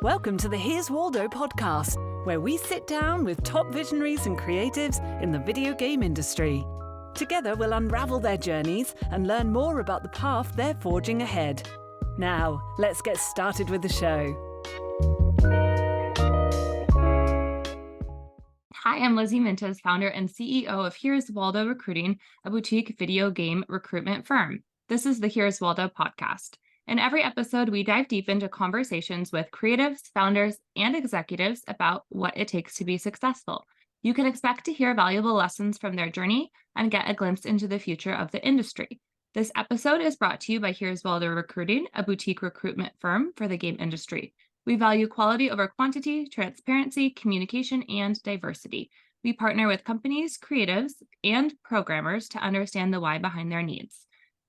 Welcome to the Here's Waldo podcast, where we sit down with top visionaries and creatives in the video game industry. Together, we'll unravel their journeys and learn more about the path they're forging ahead. Now, let's get started with the show. Hi, I'm Lizzie Mintes, founder and CEO of Here's Waldo Recruiting, a boutique video game recruitment firm. This is the Here's Waldo podcast. In every episode, we dive deep into conversations with creatives, founders, and executives about what it takes to be successful. You can expect to hear valuable lessons from their journey and get a glimpse into the future of the industry. This episode is brought to you by Here's Waldo Recruiting, a boutique recruitment firm for the game industry. We value quality over quantity, transparency, communication, and diversity. We partner with companies, creatives, and programmers to understand the why behind their needs.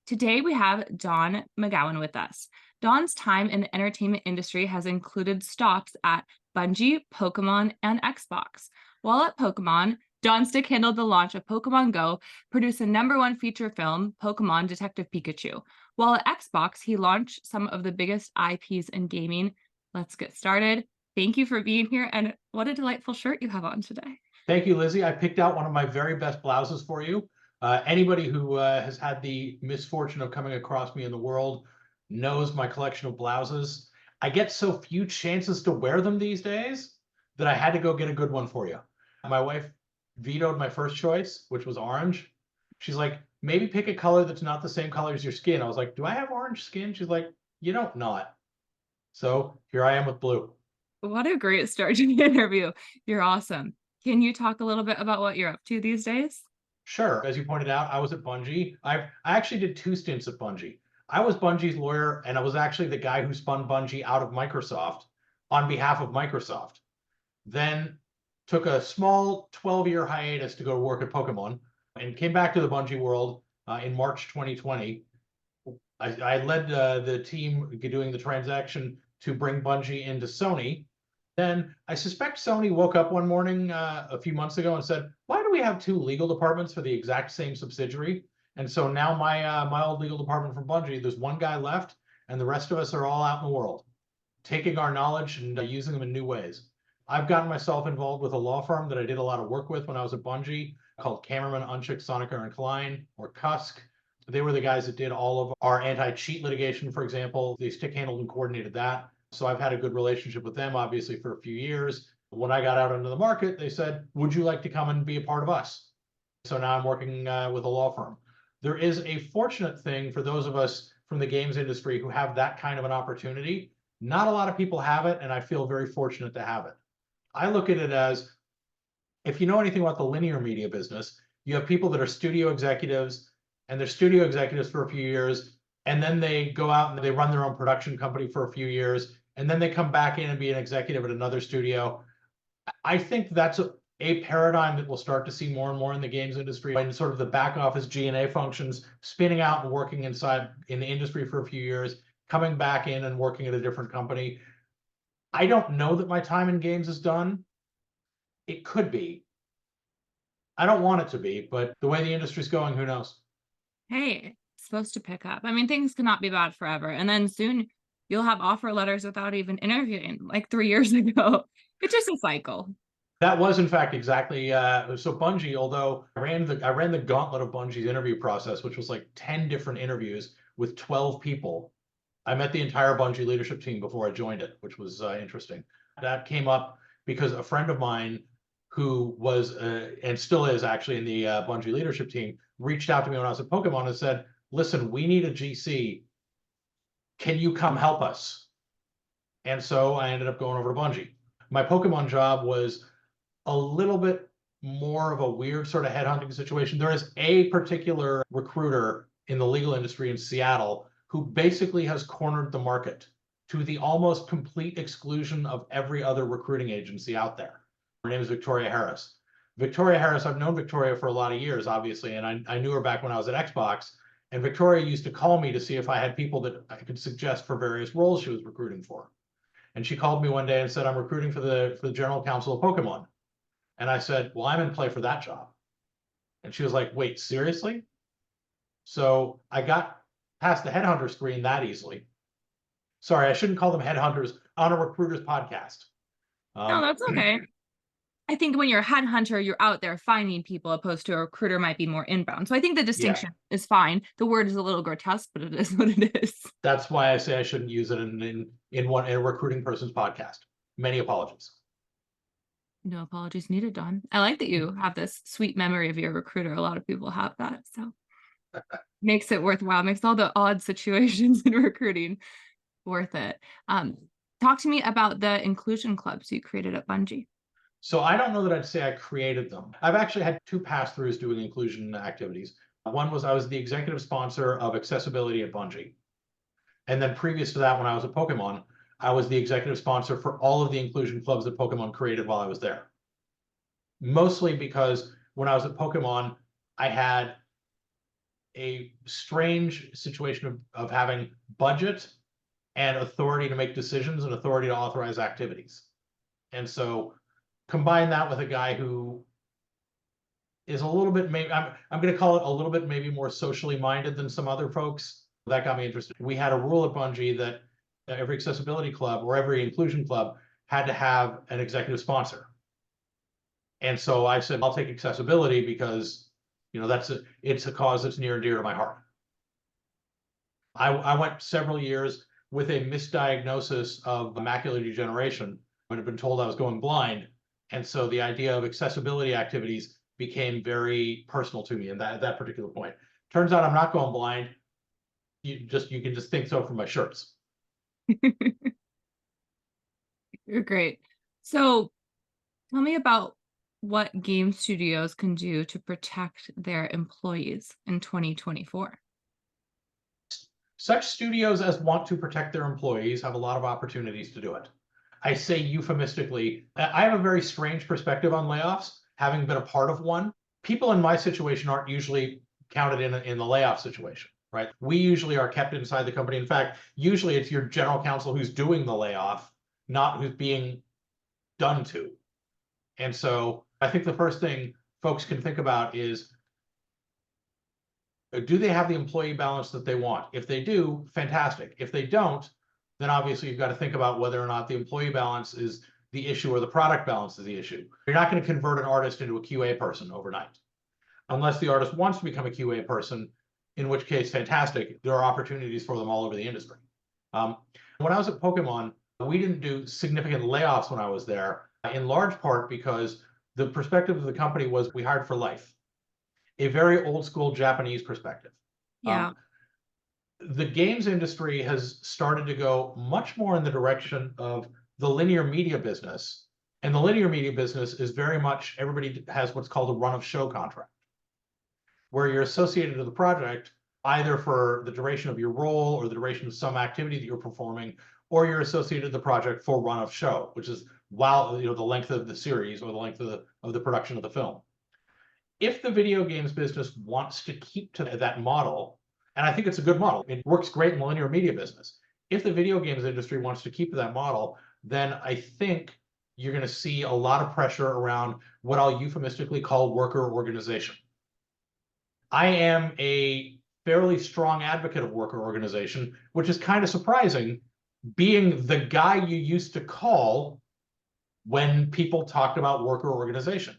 Today, we have Don McGowan with us. Don's time in the entertainment industry has included stops at Bungie, Pokémon, and Xbox. While at Pokémon, Don stick-handled the launch of Pokémon Go, produced the #1 feature film, Pokémon Detective Pikachu. While at Xbox, he launched some of the biggest IPs in gaming. Let's get started. Thank you for being here, and what a delightful shirt you have on today. Thank you, Lizzie. I picked out one of my very best blouses for you. Anybody who has had the misfortune of coming across me in the world knows my collection of blouses. I get so few chances to wear them these days that I had to go get a good one for you. My wife vetoed my first choice, which was orange. She's like, maybe pick a color that's not the same color as your skin. I was like, do I have orange skin? She's like, you don't not. So here I am with blue. What a great start to the interview. You're awesome. Can you talk a little bit about what you're up to these days? Sure. As you pointed out, I was at Bungie. I actually did 2 stints at Bungie. I was Bungie's lawyer, and I was actually the guy who spun Bungie out of Microsoft on behalf of Microsoft. Then took a small 12-year hiatus to go work at Pokémon and came back to the Bungie world in March 2020. I led the team doing the transaction to bring Bungie into Sony. Then I suspect Sony woke up one morning a few months ago and said, why do we have 2 legal departments for the exact same subsidiary? And so now my old legal department from Bungie, there's one guy left, and the rest of us are all out in the world, taking our knowledge and using them in new ways. I've gotten myself involved with a law firm that I did a lot of work with when I was at Bungie called Kammerman, Unschik, Sonecker, and Klein, or Cusk. They were the guys that did all of our anti-cheat litigation, for example. They stick-handled and coordinated that. So I've had a good relationship with them, obviously, for a few years. When I got out into the market, they said, would you like to come and be a part of us? So now I'm working with a law firm. There is a fortunate thing for those of us from the games industry who have that kind of an opportunity. Not a lot of people have it, and I feel very fortunate to have it. I look at it as, if you know anything about the linear media business, you have people that are studio executives, and they're studio executives for a few years, and then they go out and they run their own production company for a few years, and then they come back in and be an executive at another studio. I think that's a paradigm that we'll start to see more and more in the games industry, and sort of the back office G&A functions spinning out and working inside in the industry for a few years, coming back in and working at a different company. I don't know that my time in games is done. It could be. I don't want it to be, but the way the industry's going, who knows? Hey, it's supposed to pick up. I mean, things cannot be bad forever. And then soon you'll have offer letters without even interviewing, like 3 years ago. It's just a cycle. That was, in fact, exactly. So Bungie, although I ran the gauntlet of Bungie's interview process, which was like 10 different interviews with 12 people. I met the entire Bungie leadership team before I joined it, which was interesting. That came up because a friend of mine who was, and still is actually in the Bungie leadership team, reached out to me when I was at Pokémon and said, listen, we need a GC. Can you come help us? And so I ended up going over to Bungie. My Pokémon job was a little bit more of a weird sort of headhunting situation. There is a particular recruiter in the legal industry in Seattle who basically has cornered the market to the almost complete exclusion of every other recruiting agency out there. Her name is Victoria Harris. Victoria Harris, I've known Victoria for a lot of years, obviously, and I knew her back when I was at Xbox. And Victoria used to call me to see if I had people that I could suggest for various roles she was recruiting for. And she called me one day and said, I'm recruiting for the General Counsel of Pokémon. And I said, well, I'm in play for that job. And she was like, wait, seriously? So I got past the headhunter screen that easily. Sorry, I shouldn't call them headhunters on a recruiter's podcast. No, that's okay. I think when you're a headhunter, you're out there finding people, opposed to a recruiter might be more inbound. So I think the distinction is fine. The word is a little grotesque, but it is what it is. That's why I say I shouldn't use it in a recruiting person's podcast. Many apologies. No apologies needed, Don. I like that you have this sweet memory of your recruiter. A lot of people have that, so makes it worthwhile. Makes all the odd situations in recruiting worth it. Talk to me about the inclusion clubs you created at Bungie. So I don't know that I'd say I created them. I've actually had 2 pass-throughs doing inclusion activities. One was I was the executive sponsor of accessibility at Bungie. And then previous to that, when I was at Pokémon, I was the executive sponsor for all of the inclusion clubs that Pokémon created while I was there. Mostly because when I was at Pokémon, I had a strange situation of having budget and authority to make decisions and authority to authorize activities. And so combine that with a guy who is a little bit, maybe I'm going to call it a little bit maybe more socially minded than some other folks. That got me interested. We had a rule at Bungie that every accessibility club or every inclusion club had to have an executive sponsor. And so I said, I'll take accessibility because, you know, it's a cause that's near and dear to my heart. I went several years with a misdiagnosis of macular degeneration and had been told I was going blind. And so the idea of accessibility activities became very personal to me in that particular point. Turns out I'm not going blind. You can just think so from my shirts. You're great. So tell me about what game studios can do to protect their employees in 2024. Such studios as want to protect their employees have a lot of opportunities to do it. I say euphemistically, I have a very strange perspective on layoffs, having been a part of one. People in my situation aren't usually counted in the layoff situation, right? We usually are kept inside the company. In fact, usually it's your general counsel who's doing the layoff, not who's being done to. And so I think the first thing folks can think about is, do they have the employee balance that they want? If they do, fantastic. If they don't, then obviously you've got to think about whether or not the employee balance is the issue or the product balance is the issue. You're not going to convert an artist into a QA person overnight, unless the artist wants to become a QA person, in which case, fantastic. There are opportunities for them all over the industry. When I was at Pokémon, we didn't do significant layoffs when I was there, in large part because the perspective of the company was we hired for life. A very old school Japanese perspective. Yeah. The games industry has started to go much more in the direction of the linear media business. And the linear media business is very much, everybody has what's called a run of show contract, where you're associated to the project either for the duration of your role or the duration of some activity that you're performing, or you're associated to the project for run of show, which is while, you know, the length of the series or the length of the production of the film. If the video games business wants to keep to that model, and I think it's a good model, it works great in the linear media business. If the video games industry wants to keep to that model, then I think you're going to see a lot of pressure around what I'll euphemistically call worker organization. I am a fairly strong advocate of worker organization, which is kind of surprising, being the guy you used to call when people talked about worker organization.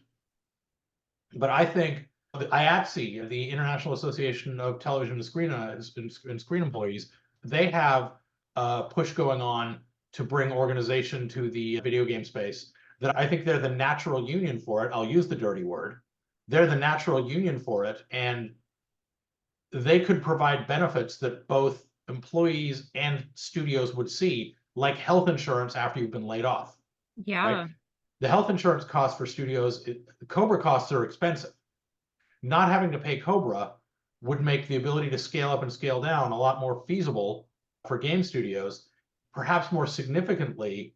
But I think the IATSE, the International Association of Television and Screen Employees, they have a push going on to bring organization to the video game space that I think they're the natural union for it. I'll use the dirty word. They're the natural union for it, and they could provide benefits that both employees and studios would see, like health insurance after you've been laid off. Yeah. Right? The health insurance costs for studios, the Cobra costs are expensive. Not having to pay Cobra would make the ability to scale up and scale down a lot more feasible for game studios. Perhaps more significantly,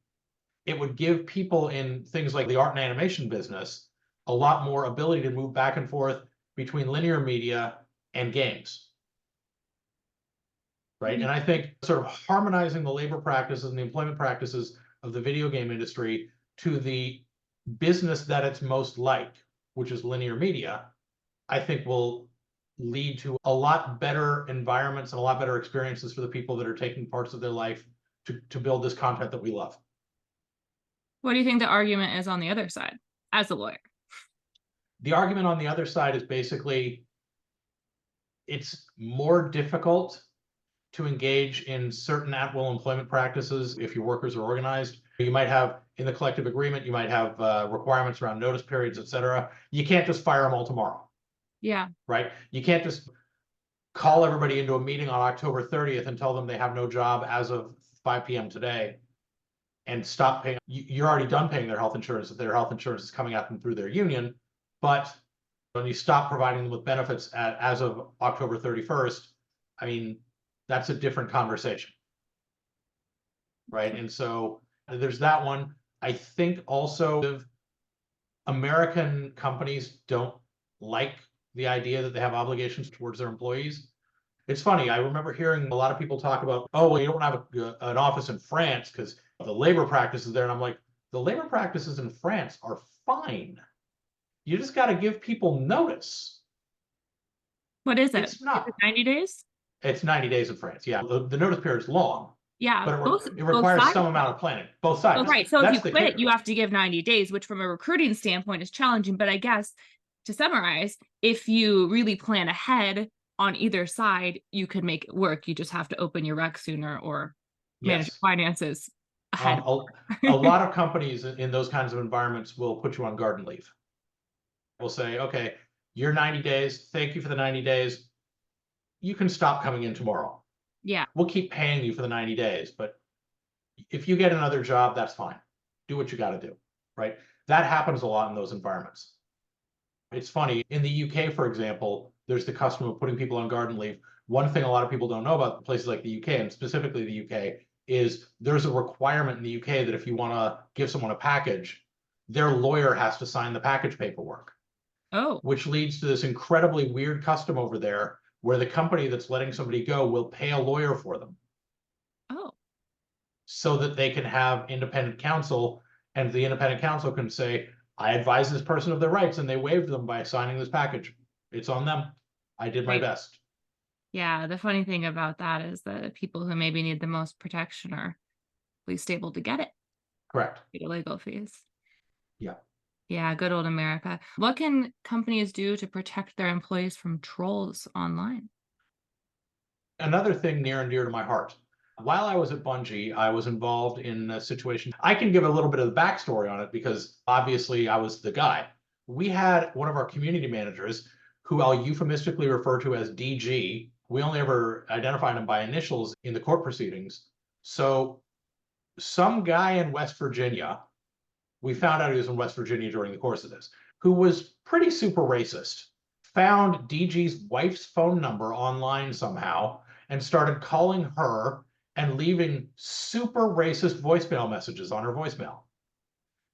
it would give people in things like the art and animation business a lot more ability to move back and forth between linear media and games. Right? And I think sort of harmonizing the labor practices and the employment practices of the video game industry to the business that it's most like, which is linear media, I think will lead to a lot better environments and a lot better experiences for the people that are taking parts of their life to build this content that we love. What do you think the argument is on the other side as a lawyer? The argument on the other side is basically it's more difficult to engage in certain at-will employment practices if your workers are organized. You might have, in the collective agreement, you might have requirements around notice periods, et cetera. You can't just fire them all tomorrow. Yeah. Right? You can't just call everybody into a meeting on October 30th and tell them they have no job as of 5 p.m. today and stop paying. You're already done paying their health insurance if their health insurance is coming at them through their union. But when you stop providing them with benefits as of October 31st, I mean, that's a different conversation. Right? And so there's that one. I think also American companies don't like the idea that they have obligations towards their employees. It's funny, I remember hearing a lot of people talk about, oh, well, you don't have an office in France because the labor practices there. And I'm like, the labor practices in France are fine. You just got to give people notice. What is it? It's not. Is it 90 days? It's 90 days in France. Yeah, the notice period is long. Yeah, but it requires some amount of planning. Both sides. Oh, right. So That's if you quit, you have to give 90 days, which from a recruiting standpoint is challenging. But I guess to summarize, if you really plan ahead on either side, you could make it work. You just have to open your rec sooner or manage your finances ahead. A lot of companies in those kinds of environments will put you on garden leave. We'll say, okay, you're 90 days. Thank you for the 90 days. You can stop coming in tomorrow. Yeah. We'll keep paying you for the 90 days, but if you get another job, that's fine. Do what you got to do, right? That happens a lot in those environments. It's funny, in the UK, for example, there's the custom of putting people on garden leave. One thing a lot of people don't know about places like the UK, and specifically the UK, is there's a requirement in the UK that if you want to give someone a package, their lawyer has to sign the package paperwork. Oh. Which leads to this incredibly weird custom over there where the company that's letting somebody go will pay a lawyer for them. Oh. So that they can have independent counsel, and the independent counsel can say, I advise this person of their rights, and they waived them by signing this package. It's on them. I did my best. Yeah, the funny thing about that is that people who maybe need the most protection are least able to get it. Correct. Legal fees. Yeah. Yeah, good old America. What can companies do to protect their employees from trolls online? Another thing near and dear to my heart. While I was at Bungie, I was involved in a situation. I can give a little bit of the backstory on it because obviously I was the guy. We had one of our community managers who I'll euphemistically refer to as DG. We only ever identified him by initials in the court proceedings. So some guy in West Virginia, we found out he was in West Virginia during the course of this, who was pretty super racist, found DG's wife's phone number online somehow and started calling her and leaving super racist voicemail messages on her voicemail.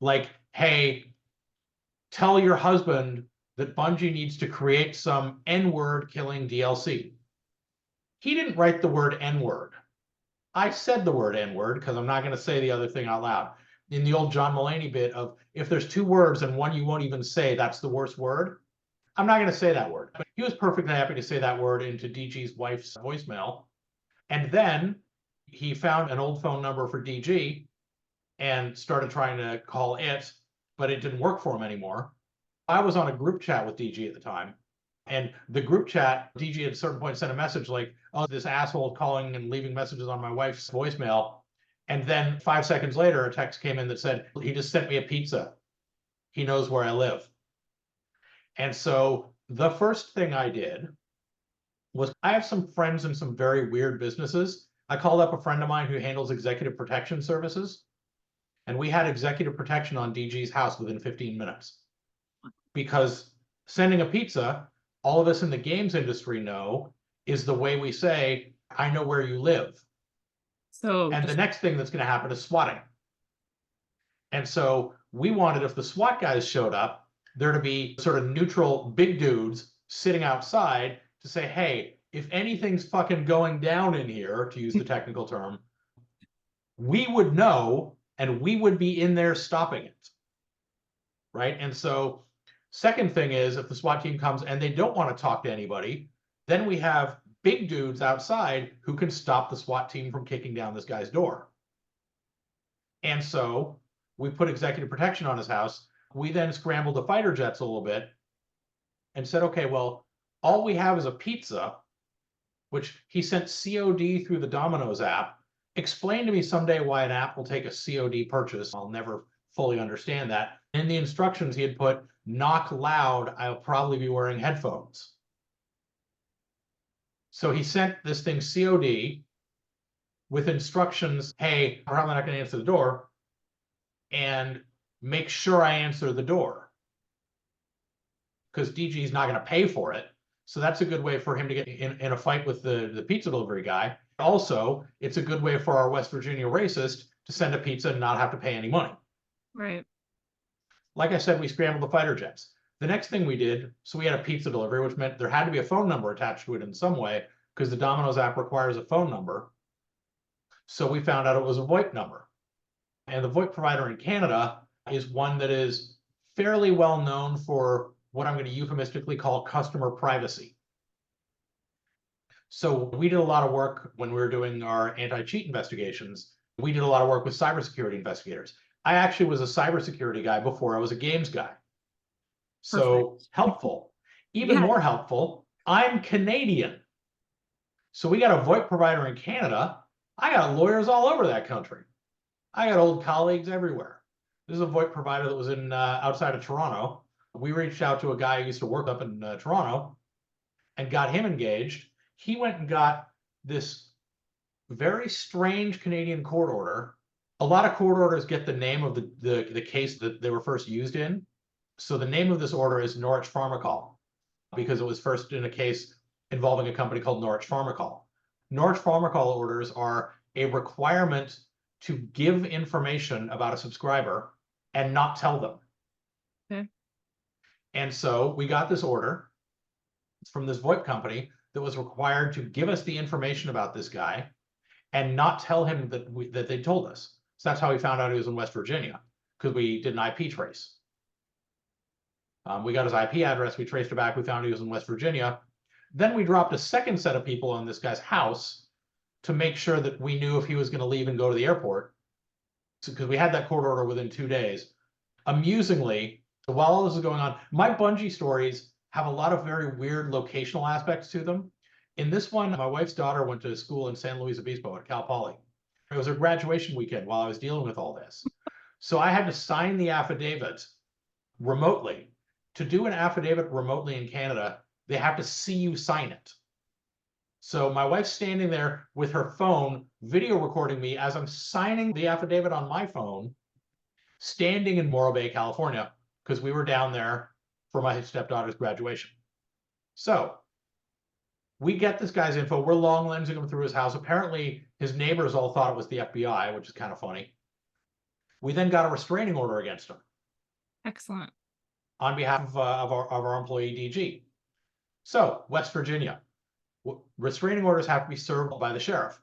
Like, hey, tell your husband that Bungie needs to create some N-word killing DLC. He didn't write the word N-word. I said the word N-word because I'm not going to say the other thing out loud. In the old John Mulaney bit of, if there's two words and one you won't even say, that's the worst word. I'm not going to say that word. But he was perfectly happy to say that word into DG's wife's voicemail. And then he found an old phone number for DG and started trying to call it, but it didn't work for him anymore. I was on a group chat with DG at the time. And the group chat, DG at a certain point sent a message like, oh, this asshole calling and leaving messages on my wife's voicemail. And then 5 seconds later, a text came in that said, he just sent me a pizza. He knows where I live. And so the first thing I did was, I have some friends in some very weird businesses. I called up a friend of mine who handles executive protection services. And we had executive protection on DG's house within 15 minutes. Because sending a pizza, all of us in the games industry know, is the way we say, I know where you live. And the next thing that's going to happen is swatting. And so we wanted, if the SWAT guys showed up, there to be sort of neutral big dudes sitting outside to say, hey, if anything's fucking going down in here, to use the technical term, we would know and we would be in there stopping it. Right? And so second thing is, if the SWAT team comes and they don't want to talk to anybody, then we have big dudes outside who can stop the SWAT team from kicking down this guy's door. And so we put executive protection on his house. We then scrambled the fighter jets a little bit and said, okay, well, all we have is a pizza, which he sent COD through the Domino's app. Explain to me someday why an app will take a COD purchase. I'll never fully understand that. In the instructions, he had put, knock loud, I'll probably be wearing headphones. So he sent this thing COD with instructions, hey, I'm probably not going to answer the door, and make sure I answer the door, because DG is not going to pay for it. So that's a good way for him to get in a fight with the pizza delivery guy. Also, it's a good way for our West Virginia racist to send a pizza and not have to pay any money. Right. Like I said, we scrambled the fighter jets. The next thing we did, so we had a pizza delivery, which meant there had to be a phone number attached to it in some way, because the Domino's app requires a phone number. So we found out it was a VoIP number. And the VoIP provider in Canada is one that is fairly well known for what I'm going to euphemistically call customer privacy. So we did a lot of work when we were doing our anti-cheat investigations. We did a lot of work with cybersecurity investigators. I actually was a cybersecurity guy before I was a games guy. So perfect. Helpful. Even more helpful, I'm Canadian. So we got a VoIP provider in Canada. I got lawyers all over that country. I got old colleagues everywhere. This is a VoIP provider that was in outside of Toronto. We reached out to a guy who used to work up in Toronto and got him engaged. He went and got this very strange Canadian court order. A lot of court orders get the name of the case that they were first used in. So the name of this order is Norwich Pharmacol, because it was first in a case involving a company called Norwich Pharmacol. Norwich Pharmacol orders are a requirement to give information about a subscriber and not tell them. Okay. And so we got this order from this VoIP company that was required to give us the information about this guy and not tell him that they told us. So that's how we found out he was in West Virginia, because we did an IP trace. We got his IP address, we traced it back, we found he was in West Virginia. Then we dropped a second set of people on this guy's house to make sure that we knew if he was going to leave and go to the airport, because we had that court order within 2 days. Amusingly, while all this is going on, my Bungie stories have a lot of very weird locational aspects to them. In this one, my wife's daughter went to school in San Luis Obispo at Cal Poly. It was her graduation weekend while I was dealing with all this. So I had to sign the affidavit remotely. To do an affidavit remotely in Canada, they have to see you sign it. So my wife's standing there with her phone, video recording me as I'm signing the affidavit on my phone, standing in Morro Bay, California, because we were down there for my stepdaughter's graduation. So we get this guy's info. We're long lensing him through his house. Apparently, his neighbors all thought it was the FBI, which is kind of funny. We then got a restraining order against him. Excellent. On behalf of our employee DG. So, West Virginia. Restraining orders have to be served by the sheriff.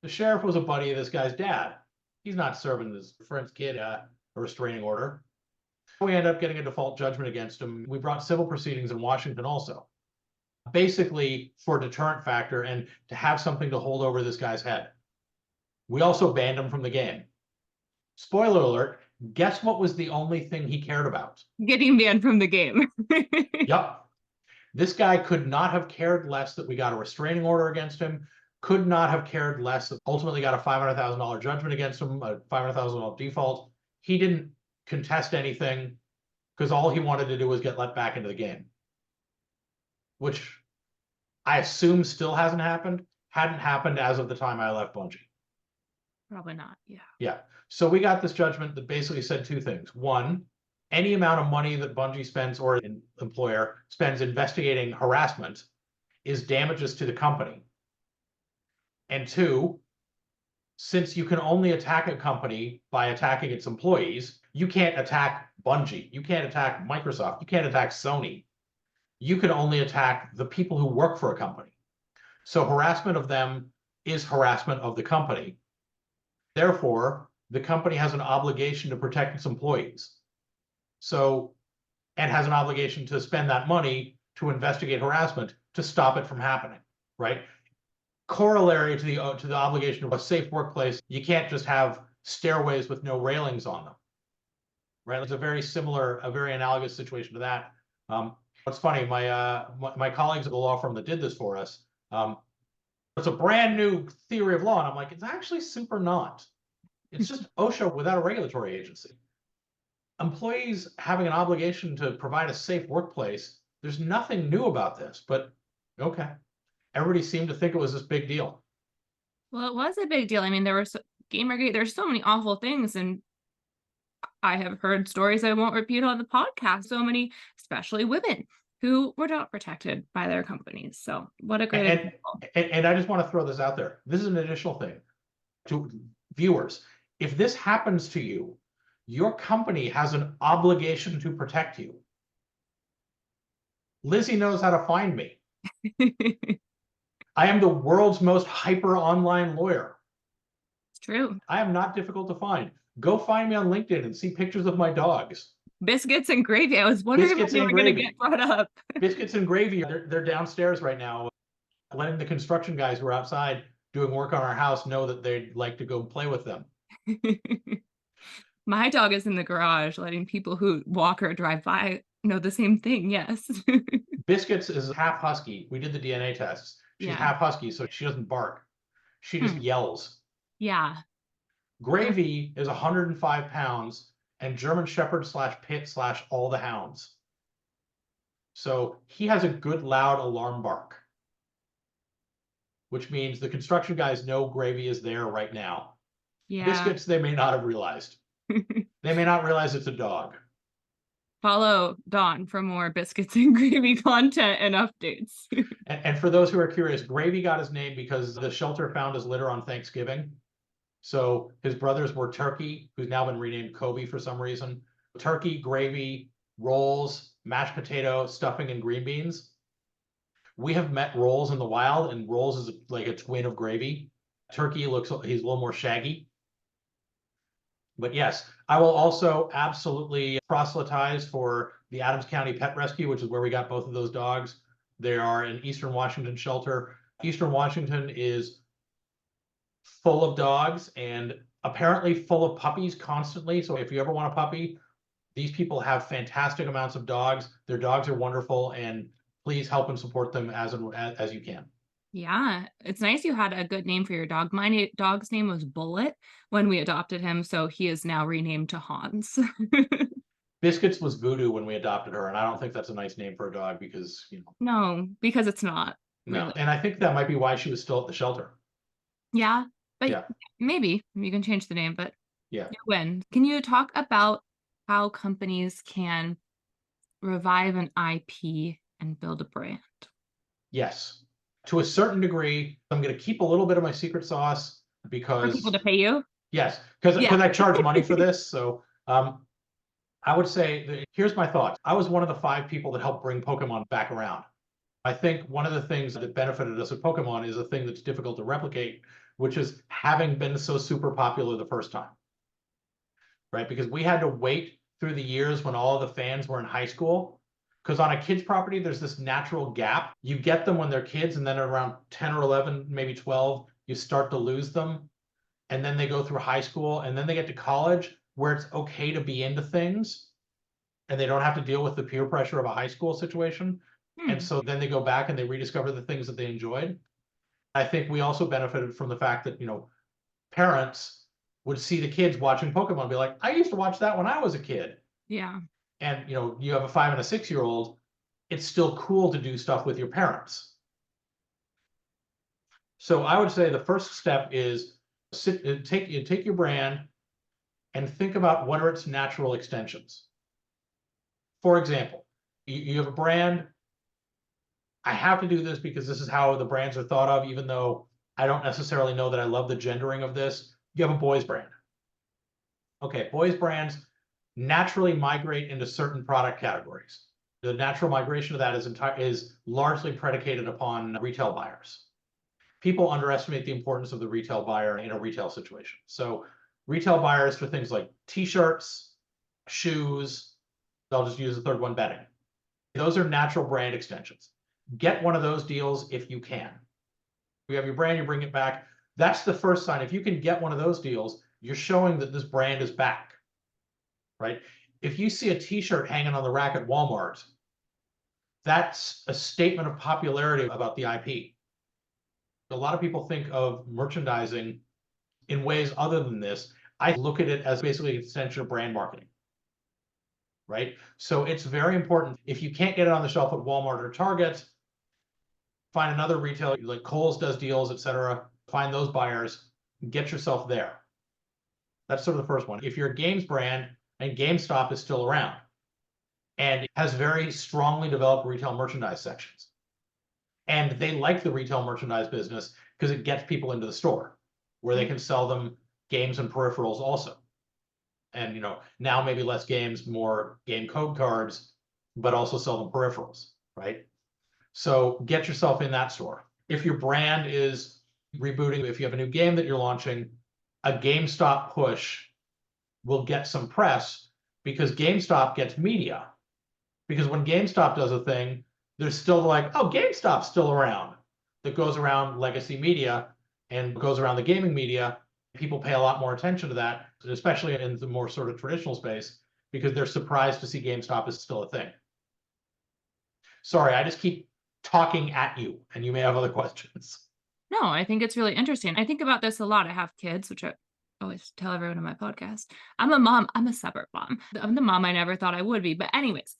The sheriff was a buddy of this guy's dad. He's not serving his friend's kid a restraining order. We ended up getting a default judgment against him. We brought civil proceedings in Washington also. Basically for deterrent factor and to have something to hold over this guy's head. We also banned him from the game. Spoiler alert, guess what was the only thing he cared about? Getting banned from the game. Yep. This guy could not have cared less that we got a restraining order against him, could not have cared less that ultimately got a $500,000 judgment against him, a $500,000 default. He didn't contest anything because all he wanted to do was get let back into the game, which I assume still hasn't happened, hadn't happened as of the time I left Bungie. Probably not, yeah. Yeah. So we got this judgment that basically said two things. One, any amount of money that Bungie spends or an employer spends investigating harassment is damages to the company. And two, since you can only attack a company by attacking its employees, you can't attack Bungie, you can't attack Microsoft, you can't attack Sony. You can only attack the people who work for a company. So harassment of them is harassment of the company. Therefore, the company has an obligation to protect its employees. So, and has an obligation to spend that money to investigate harassment to stop it from happening, right? Corollary to the obligation of a safe workplace, you can't just have stairways with no railings on them. Right? It's a very analogous situation to that. What's funny, my colleagues at the law firm that did this for us, it's a brand new theory of law, and I'm like, it's actually super not. It's just OSHA without a regulatory agency. Employees having an obligation to provide a safe workplace, there's nothing new about this, but okay. Everybody seemed to think it was this big deal. Well, it was a big deal. I mean, there's so many awful things, and I have heard stories I won't repeat on the podcast. So many, especially women, who were not protected by their companies. So what a great example. And I just want to throw this out there. This is an additional thing to viewers. If this happens to you, your company has an obligation to protect you. Lizzie knows how to find me. I am the world's most hyper online lawyer. It's true. I am not difficult to find. Go find me on LinkedIn and see pictures of my dogs. Biscuits and gravy. I was wondering if you were going to get brought up. Biscuits and gravy, they're downstairs right now, letting the construction guys who are outside doing work on our house know that they'd like to go play with them. My dog is in the garage, letting people who walk or drive by know the same thing. Yes. Biscuits is half husky. We did the DNA tests. She's half husky, so she doesn't bark. She just yells. Yeah. Gravy is 105 pounds and German Shepherd /Pit / all the hounds. So he has a good loud alarm bark, which means the construction guys know Gravy is there right now. Yeah. Biscuits, they may not have realized. They may not realize it's a dog. Follow Don for more Biscuits and Gravy content and updates. And for those who are curious, Gravy got his name because the shelter found his litter on Thanksgiving. So his brothers were Turkey, who's now been renamed Kobe for some reason. Turkey, gravy, rolls, mashed potato, stuffing, and green beans. We have met Rolls in the wild, and Rolls is like a twin of Gravy. Turkey he's a little more shaggy. But yes, I will also absolutely proselytize for the Adams County Pet Rescue, which is where we got both of those dogs. They are an Eastern Washington shelter. Eastern Washington is full of dogs and apparently full of puppies constantly. So if you ever want a puppy, these people have fantastic amounts of dogs. Their dogs are wonderful, and please help and support them as you can. Yeah, it's nice you had a good name for your dog. My dog's name was Bullet when we adopted him, so he is now renamed to Hans. Biscuits was Voodoo when we adopted her, and I don't think that's a nice name for a dog because, No, because it's not. No, really. And I think that might be why she was still at the shelter. Yeah, but maybe you can change the name, but yeah. You win. Can you talk about how companies can revive an IP and build a brand? Yes. To a certain degree, I'm going to keep a little bit of my secret sauce because for people to pay you. Yes, because I charge money for this. So I would say, here's my thoughts. I was one of the 5 people that helped bring Pokemon back around. I think one of the things that benefited us with Pokemon is a thing that's difficult to replicate, which is having been so super popular the first time, right? Because we had to wait through the years when all of the fans were in high school. Because on a kid's property, there's this natural gap. You get them when they're kids, and then around 10 or 11, maybe 12, you start to lose them. And then they go through high school, and then they get to college where it's okay to be into things, and they don't have to deal with the peer pressure of a high school situation. And so then they go back and they rediscover the things that they enjoyed. I think we also benefited from the fact that, parents would see the kids watching Pokemon and be like, I used to watch that when I was a kid. Yeah. And, you have a 5 and a 6-year-old, it's still cool to do stuff with your parents. So I would say the first step is take your brand and think about what are its natural extensions. For example, you have a brand. I have to do this because this is how the brands are thought of, even though I don't necessarily know that I love the gendering of this. You have a boys brand. Okay, boys brands naturally migrate into certain product categories. The natural migration of that is largely predicated upon retail buyers. People underestimate the importance of the retail buyer in a retail situation. So retail buyers for things like t-shirts, shoes, I'll just use the third one, bedding. Those are natural brand extensions. Get one of those deals if you can. You have your brand, you bring it back. That's the first sign. If you can get one of those deals, you're showing that this brand is back, right? If you see a t-shirt hanging on the rack at Walmart, that's a statement of popularity about the IP. A lot of people think of merchandising in ways other than this. I look at it as basically an extension of brand marketing, right? So it's very important. If you can't get it on the shelf at Walmart or Target, find another retailer, like Kohl's does deals, etc. Find those buyers, get yourself there. That's sort of the first one. If you're a games brand and GameStop is still around and has very strongly developed retail merchandise sections, and they like the retail merchandise business because it gets people into the store where they can sell them games and peripherals also. And now maybe less games, more game code cards, but also sell them peripherals, right? So get yourself in that store. If your brand is rebooting, if you have a new game that you're launching, a GameStop push will get some press because GameStop gets media. Because when GameStop does a thing, there's still like, oh, GameStop's still around. That goes around legacy media and goes around the gaming media. People pay a lot more attention to that, especially in the more sort of traditional space, because they're surprised to see GameStop is still a thing. Sorry, I just keep talking at you, and you may have other questions. No, I think it's really interesting. I think about this a lot. I have kids, which I always tell everyone in my podcast. I'm a mom. I'm a separate mom. I'm the mom I never thought I would be. But anyways,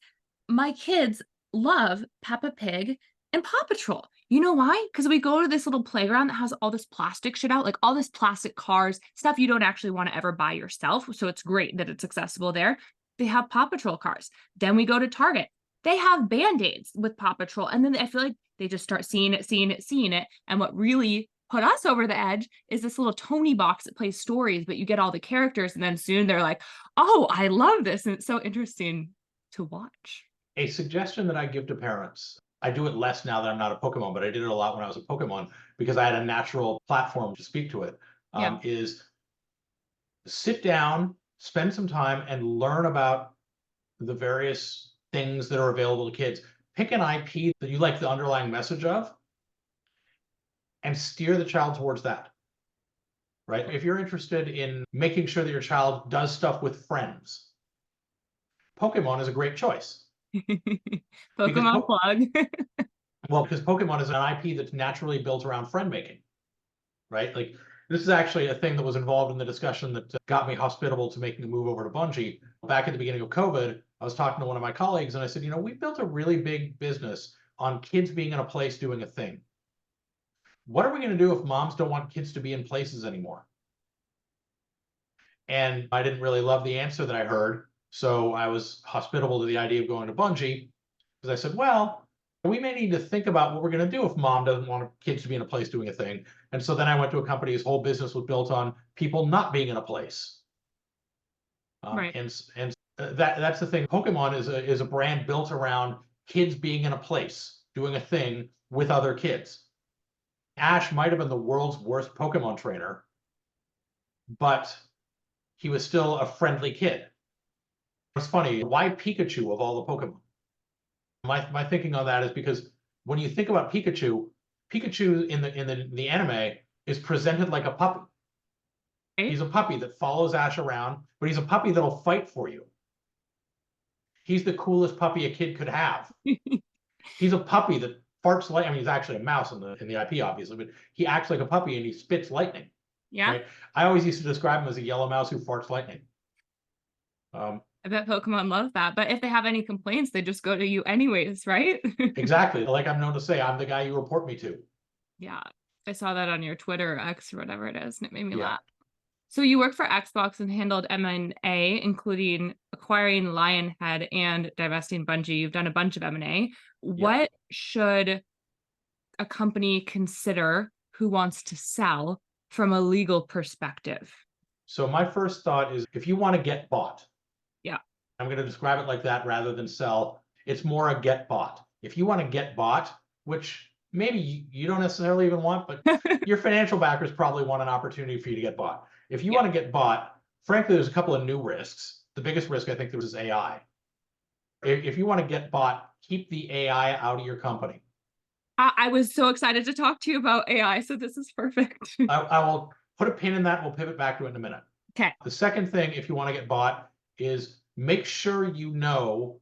my kids love Peppa Pig and Paw Patrol. You know why? Because we go to this little playground that has all this plastic shit out, like all this plastic cars, stuff you don't actually want to ever buy yourself. So it's great that it's accessible there. They have Paw Patrol cars. Then we go to Target. They have Band-Aids with Paw Patrol. And then I feel like they just start seeing it. And what really put us over the edge is this little Tony box that plays stories, but you get all the characters. And then soon they're like, oh, I love this. And it's so interesting to watch. A suggestion that I give to parents, I do it less now that I'm not a Pokemon, but I did it a lot when I was a Pokemon because I had a natural platform to speak to it, is sit down, spend some time and learn about the various things that are available to kids. Pick an IP that you like the underlying message of and steer the child towards that, right? If you're interested in making sure that your child does stuff with friends, Pokemon is a great choice. Pokemon plug. Well, because Pokemon is an IP that's naturally built around friend making, right? Like this is actually a thing that was involved in the discussion that got me hospitable to making the move over to Bungie. Back at the beginning of COVID, I was talking to one of my colleagues and I said, we built a really big business on kids being in a place doing a thing. What are we going to do if moms don't want kids to be in places anymore? And I didn't really love the answer that I heard. So I was hospitable to the idea of going to Bungie because I said, well, we may need to think about what we're going to do if mom doesn't want kids to be in a place doing a thing. And so then I went to a company whose whole business was built on people not being in a place. Right. And that's the thing. Pokemon is a brand built around kids being in a place, doing a thing with other kids. Ash might have been the world's worst Pokemon trainer, but he was still a friendly kid. It's funny, why Pikachu of all the Pokemon? My thinking on that is because when you think about Pikachu in the anime is presented like a puppy. Right? He's a puppy that follows Ash around, but he's a puppy that'll fight for you. He's the coolest puppy a kid could have. He's a puppy that farts light. I mean, he's actually a mouse in the IP, obviously, but he acts like a puppy and he spits lightning. Yeah. Right? I always used to describe him as a yellow mouse who farts lightning. I bet Pokemon love that. But if they have any complaints, they just go to you anyways, right? Exactly. Like I'm known to say, I'm the guy you report me to. Yeah. I saw that on your Twitter or X or whatever it is, and it made me laugh. So you worked for Xbox and handled M&A, including acquiring Lionhead and divesting Bungie. You've done a bunch of M&A. What should a company consider who wants to sell from a legal perspective? So my first thought is if you want to get bought, I'm going to describe it like that rather than sell. It's more a get bought. If you want to get bought, which maybe you don't necessarily even want, but your financial backers probably want an opportunity for you to get bought. If you want to get bought, frankly, there's a couple of new risks. The biggest risk I think there was AI. If you want to get bought, keep the AI out of your company. I was so excited to talk to you about AI, so this is perfect. I will put a pin in that. We'll pivot back to it in a minute. Okay. The second thing, if you want to get bought, is make sure you know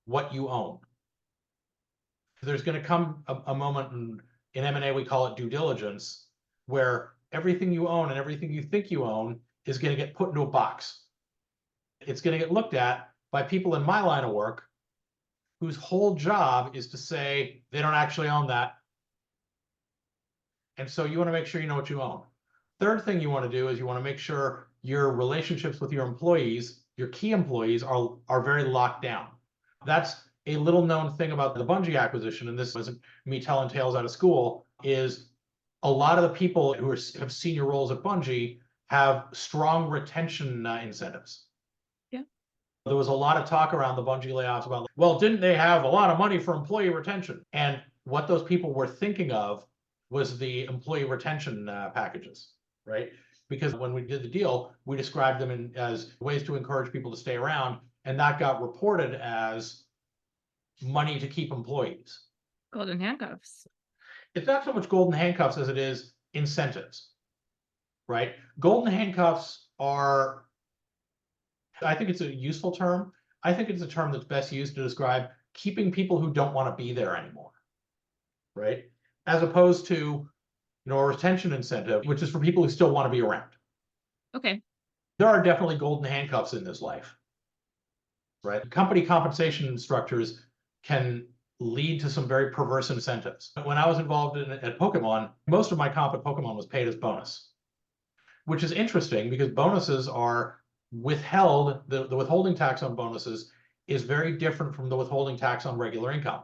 what you own. There's going to come a moment in M&A, we call it due diligence, where everything you own and everything you think you own is going to get put into a box. It's going to get looked at by people in my line of work whose whole job is to say they don't actually own that. And so you want to make sure you know what you own. Third thing you want to do is you want to make sure your relationships with your employees, your key employees, are very locked down. That's a little known thing about the Bungie acquisition, and this wasn't me telling tales out of school, is a lot of the people who have senior roles at Bungie have strong retention incentives. Yeah. There was a lot of talk around the Bungie layoffs about, well, didn't they have a lot of money for employee retention? And what those people were thinking of was the employee retention packages, right? Because when we did the deal, we described them as ways to encourage people to stay around, and that got reported as money to keep employees. Golden handcuffs. It's not so much golden handcuffs as it is incentives, right? Golden handcuffs are, I think it's a useful term. I think it's a term that's best used to describe keeping people who don't want to be there anymore, right? As opposed to, a retention incentive, which is for people who still want to be around. Okay. There are definitely golden handcuffs in this life, right? Company compensation structures can lead to some very perverse incentives. When I was involved at Pokémon, most of my comp at Pokémon was paid as bonus, which is interesting because bonuses are withheld. The withholding tax on bonuses is very different from the withholding tax on regular income,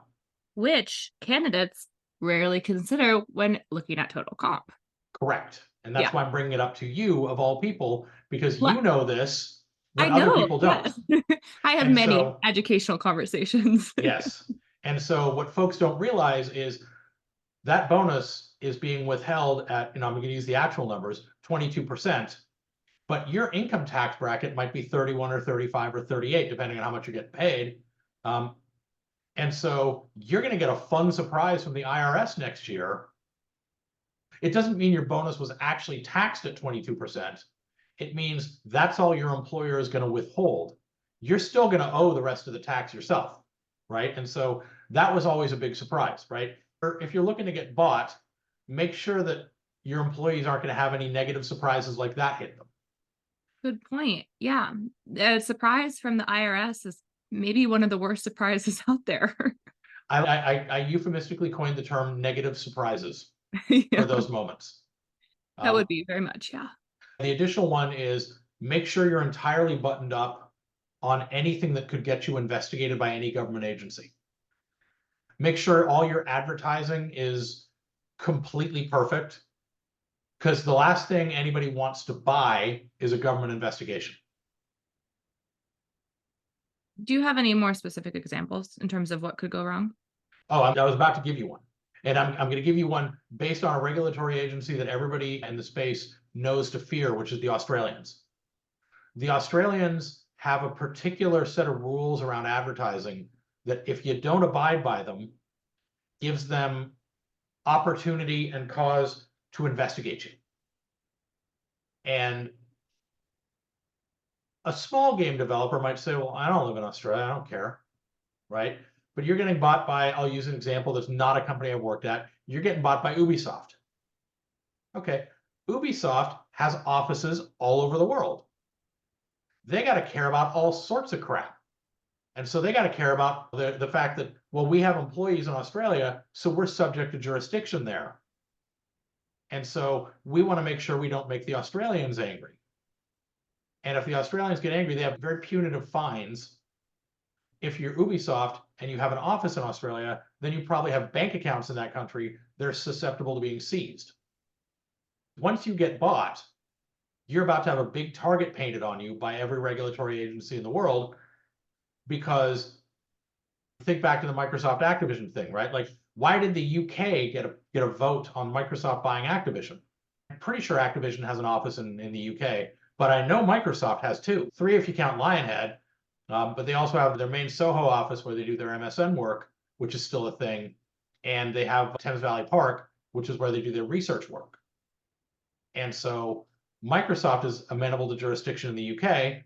which candidates rarely consider when looking at total comp. Correct. And that's why I'm bringing it up to you, of all people, because you know this when I know, other people don't. Yes. I have many educational conversations. Yes. And so what folks don't realize is that bonus is being withheld at, I'm going to use the actual numbers, 22%, but your income tax bracket might be 31 or 35 or 38, depending on how much you get paid. And so you're going to get a fun surprise from the IRS next year. It doesn't mean your bonus was actually taxed at 22%. It means that's all your employer is going to withhold. You're still going to owe the rest of the tax yourself, right? And so that was always a big surprise, right? Or if you're looking to get bought, make sure that your employees aren't going to have any negative surprises like that hit them. Good point. Yeah. A surprise from the IRS is maybe one of the worst surprises out there. I euphemistically coined the term negative surprises for those moments. That would be very much, yeah. The additional one is make sure you're entirely buttoned up on anything that could get you investigated by any government agency. Make sure all your advertising is completely perfect, because the last thing anybody wants to buy is a government investigation. Do you have any more specific examples in terms of what could go wrong? Oh, I was about to give you one. And I'm going to give you one based on a regulatory agency that everybody in the space knows to fear, which is the Australians. The Australians have a particular set of rules around advertising that if you don't abide by them, gives them opportunity and cause to investigate you. And a small game developer might say, well, I don't live in Australia, I don't care, right? But you're getting bought by, I'll use an example that's not a company I've worked at, you're getting bought by Ubisoft. Okay, Ubisoft has offices all over the world. They got to care about all sorts of crap. And so they got to care about the fact that, well, we have employees in Australia, so we're subject to jurisdiction there. And so we want to make sure we don't make the Australians angry. And if the Australians get angry, they have very punitive fines. If you're Ubisoft and you have an office in Australia, then you probably have bank accounts in that country. They're susceptible to being seized. Once you get bought, you're about to have a big target painted on you by every regulatory agency in the world, because think back to the Microsoft Activision thing, right? Like, why did the UK get a vote on Microsoft buying Activision? I'm pretty sure Activision has an office in the UK, but I know Microsoft has two, three if you count Lionhead, but they also have their main Soho office where they do their MSN work, which is still a thing, and they have Thames Valley Park, which is where they do their research work. And so Microsoft is amenable to jurisdiction in the UK,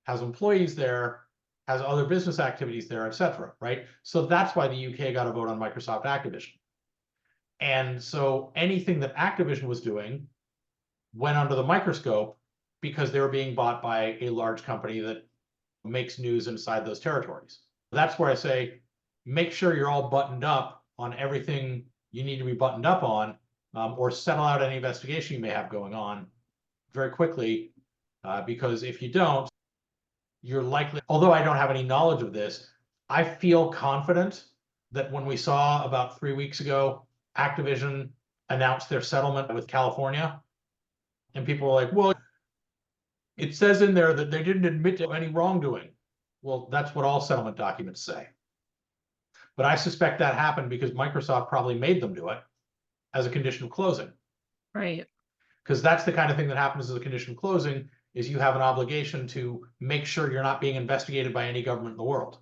has employees there, has other business activities there, etc. Right? So that's why the UK got a vote on Microsoft Activision. And so anything that Activision was doing went under the microscope because they were being bought by a large company that makes news inside those territories. That's where I say, make sure you're all buttoned up on everything you need to be buttoned up on, or settle out any investigation you may have going on very quickly, because if you don't, you're likely, although I don't have any knowledge of this, I feel confident that when we saw about 3 weeks ago, Activision announced their settlement with California, and people were like, well, it says in there that they didn't admit to any wrongdoing. Well, that's what all settlement documents say. But I suspect that happened because Microsoft probably made them do it as a condition of closing. Right. Because that's the kind of thing that happens as a condition of closing, is you have an obligation to make sure you're not being investigated by any government in the world,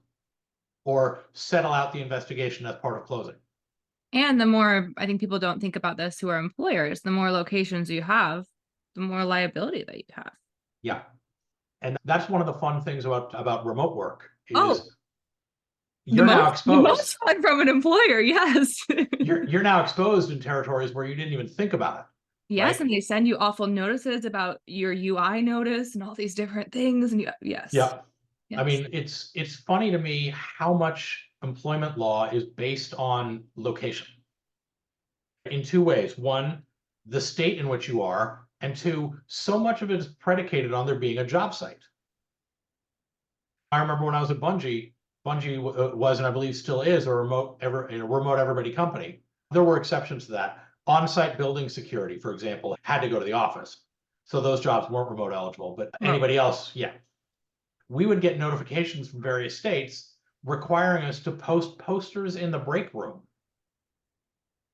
or settle out the investigation as part of closing. And the more, I think people don't think about this who are employers, the more locations you have, the more liability that you have. Yeah. And that's one of the fun things about remote work is you're now exposed. The most fun from an employer, yes. you're now exposed in territories where you didn't even think about it. Yes, right? And they send you awful notices about your UI notice and all these different things. And yes. Yeah. Yes. I mean, it's funny to me how much employment law is based on location. In two ways. One, the state in which you are, and two, so much of it is predicated on there being a job site. I remember when I was at Bungie was, and I believe still is, a remote everybody company. There were exceptions to that. On-site building security, for example, had to go to the office. So those jobs weren't remote eligible, but anybody else, yeah. We would get notifications from various states requiring us to post posters in the break room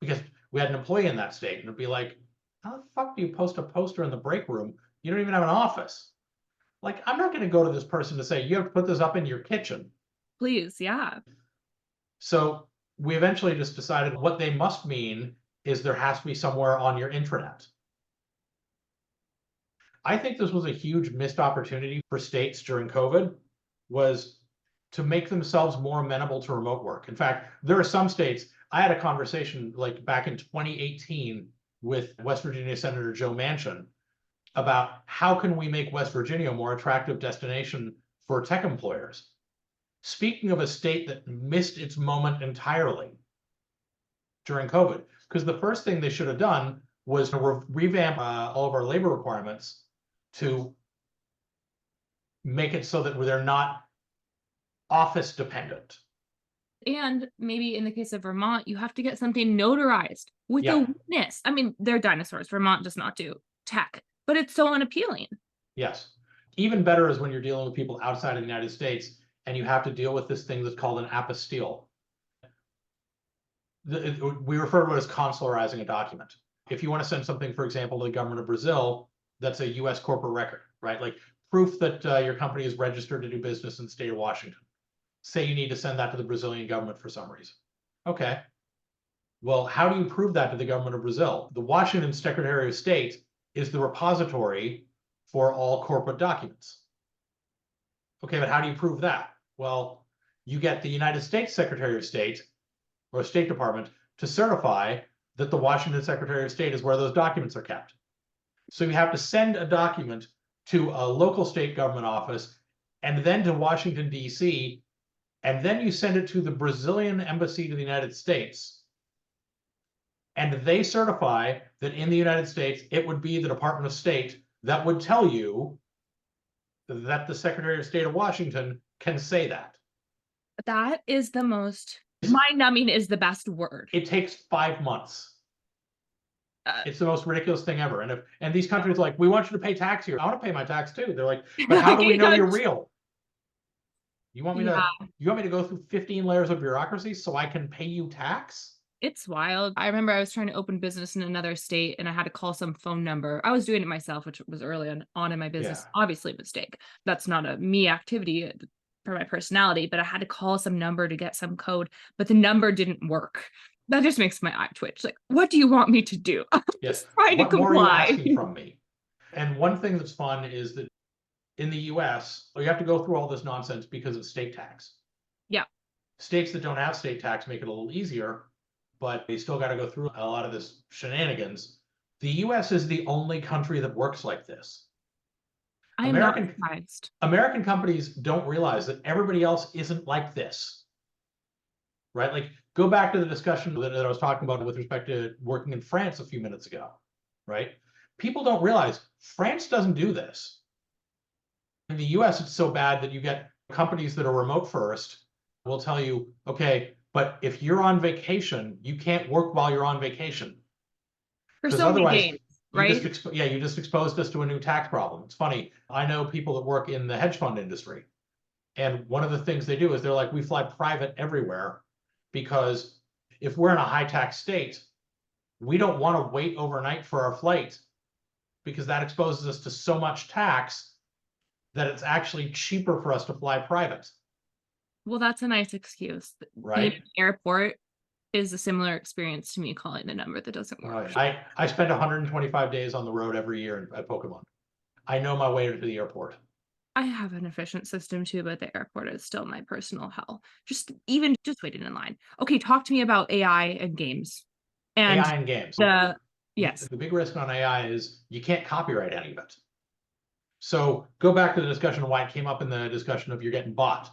because we had an employee in that state, and it'd be like, how the fuck do you post a poster in the break room? You don't even have an office. Like, I'm not going to go to this person to say, you have to put this up in your kitchen. Please, yeah. So we eventually just decided what they must mean is there has to be somewhere on your intranet. I think this was a huge missed opportunity for states during COVID, was to make themselves more amenable to remote work. In fact, there are some states, I had a conversation like back in 2018 with West Virginia Senator Joe Manchin about how can we make West Virginia a more attractive destination for tech employers. Speaking of a state that missed its moment entirely during COVID, because the first thing they should have done was to revamp all of our labor requirements to make it so that they're not office dependent. And maybe in the case of Vermont, you have to get something notarized with a witness. I mean, they're dinosaurs. Vermont does not do tech, but it's so unappealing. Yes. Even better is when you're dealing with people outside of the United States and you have to deal with this thing that's called an apostille. We refer to it as consularizing a document. If you want to send something, for example, to the government of Brazil, that's a US corporate record, right? Like proof that your company is registered to do business in the state of Washington. Say you need to send that to the Brazilian government for some reason. Okay. Well, how do you prove that to the government of Brazil? The Washington Secretary of State is the repository for all corporate documents. Okay, but how do you prove that? Well, you get the United States Secretary of State or State Department to certify that the Washington Secretary of State is where those documents are kept. So you have to send a document to a local state government office and then to Washington, D.C., and then you send it to the Brazilian embassy to the United States. And they certify that in the United States, it would be the Department of State that would tell you that the Secretary of State of Washington can say that. That is the most, mind-numbing is the best word. It takes 5 months. It's the most ridiculous thing ever. And these countries are like, we want you to pay tax here. I want to pay my tax too. They're like, but how do we know you're real? You want me to go through 15 layers of bureaucracy so I can pay you tax? It's wild. I remember I was trying to open business in another state and I had to call some phone number. I was doing it myself, which was early on in my business. Yeah. Obviously a mistake. That's not a me activity for my personality, but I had to call some number to get some code, but the number didn't work. That just makes my eye twitch. Like, what do you want me to do? Yes. Trying to comply. What more are you asking from me? And one thing that's fun is that in the US, you have to go through all this nonsense because of state tax. Yeah. States that don't have state tax make it a little easier, but they still got to go through a lot of this shenanigans. The US is the only country that works like this. I am not surprised. American companies don't realize that everybody else isn't like this, right? Like, go back to the discussion that I was talking about with respect to working in France a few minutes ago, right? People don't realize France doesn't do this. In the US, it's so bad that you get companies that are remote first will tell you, okay, but if you're on vacation, you can't work while you're on vacation. For Because so many otherwise, games, right? you just exposed us to a new tax problem. It's funny. I know people that work in the hedge fund industry. And one of the things they do is they're like, we fly private everywhere because if we're in a high tax state, we don't want to wait overnight for our flight because that exposes us to so much tax that it's actually cheaper for us to fly private. Well, that's a nice excuse. Right. Being at the airport is a similar experience to me calling a number that doesn't work. Right. I spend 125 days on the road every year at Pokémon. I know my way to the airport. I have an efficient system too, but the airport is still my personal hell. Just waiting in line. Okay, talk to me about AI and games. And AI and games. Yes. The big risk on AI is you can't copyright any of it. So go back to the discussion of why it came up in the discussion of you're getting bought.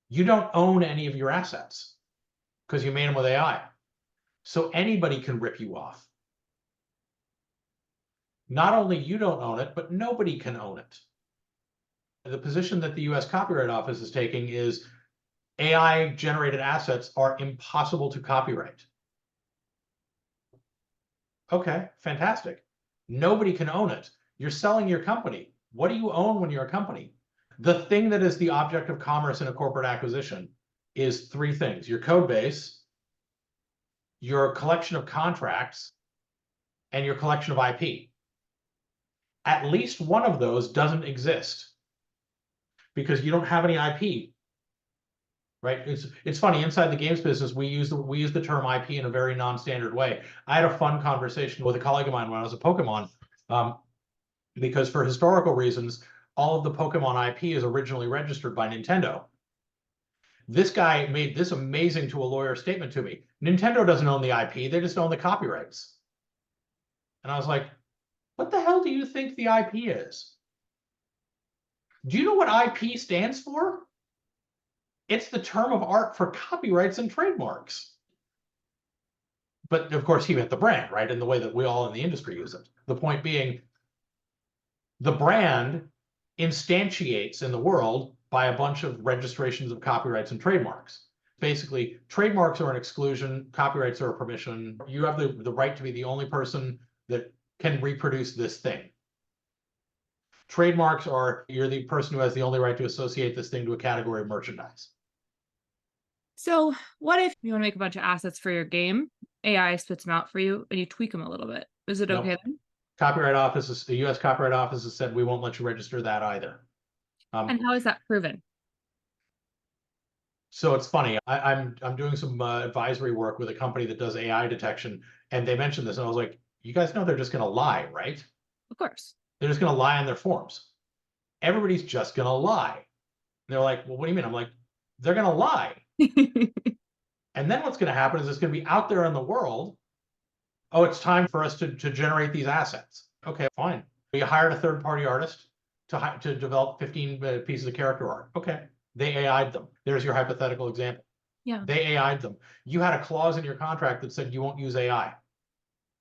You don't own any of your assets because you made them with AI. So anybody can rip you off. Not only you don't own it, but nobody can own it. The position that the US Copyright Office is taking is AI generated assets are impossible to copyright. Okay, fantastic. Nobody can own it. You're selling your company. What do you own when you're a company? The thing that is the object of commerce in a corporate acquisition is three things: your code base, your collection of contracts, and your collection of IP. At least one of those doesn't exist because you don't have any IP, right? It's funny, inside the games business, we use the term IP in a very non-standard way. I had a fun conversation with a colleague of mine when I was at Pokemon, because for historical reasons, all of the Pokemon IP is originally registered by Nintendo. This guy made this amazing to a lawyer statement to me. Nintendo doesn't own the IP, they just own the copyrights. And I was like, what the hell do you think the IP is? Do you know what IP stands for? It's the term of art for copyrights and trademarks. But of course, he meant the brand, right? In the way that we all in the industry use it. The point being, the brand instantiates in the world by a bunch of registrations of copyrights and trademarks. Basically, trademarks are an exclusion, copyrights are a permission. You have the right to be the only person that can reproduce this thing. Trademarks are, you're the person who has the only right to associate this thing to a category of merchandise. So what if you want to make a bunch of assets for your game, AI spits them out for you, and you tweak them a little bit? Is it okay then? The US Copyright Office has said we won't let you register that either. And how is that proven? So it's funny. I'm doing some advisory work with a company that does AI detection, and they mentioned this, and I was like, you guys know they're just going to lie, right? Of course. They're just going to lie on their forms. Everybody's just going to lie. And they're like, well, what do you mean? I'm like, they're going to lie. And then what's going to happen is it's going to be out there in the world. Oh, it's time for us to generate these assets. Okay, fine. You hired a third-party artist to develop 15 pieces of character art. Okay, they AI'd them. There's your hypothetical example. Yeah. They AI'd them. You had a clause in your contract that said you won't use AI.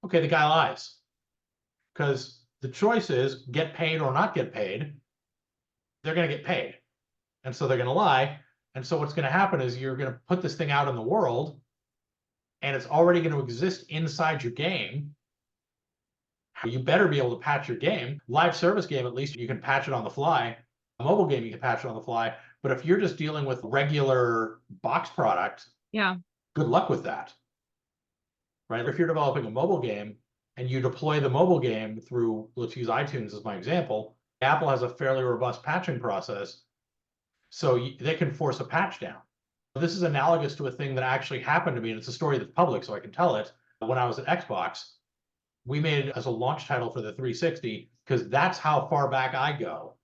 Okay, the guy lies. Because the choice is get paid or not get paid. They're going to get paid. And so they're going to lie. And so what's going to happen is you're going to put this thing out in the world, and it's already going to exist inside your game. You better be able to patch your game. Live service game, at least you can patch it on the fly. A mobile game, you can patch it on the fly. But if you're just dealing with regular box product, yeah, good luck with that. Right? If you're developing a mobile game and you deploy the mobile game through, let's use iTunes as my example, Apple has a fairly robust patching process, so they can force a patch down. This is analogous to a thing that actually happened to me, and it's a story that's public, so I can tell it. When I was at Xbox, we made it as a launch title for the 360, because that's how far back I go.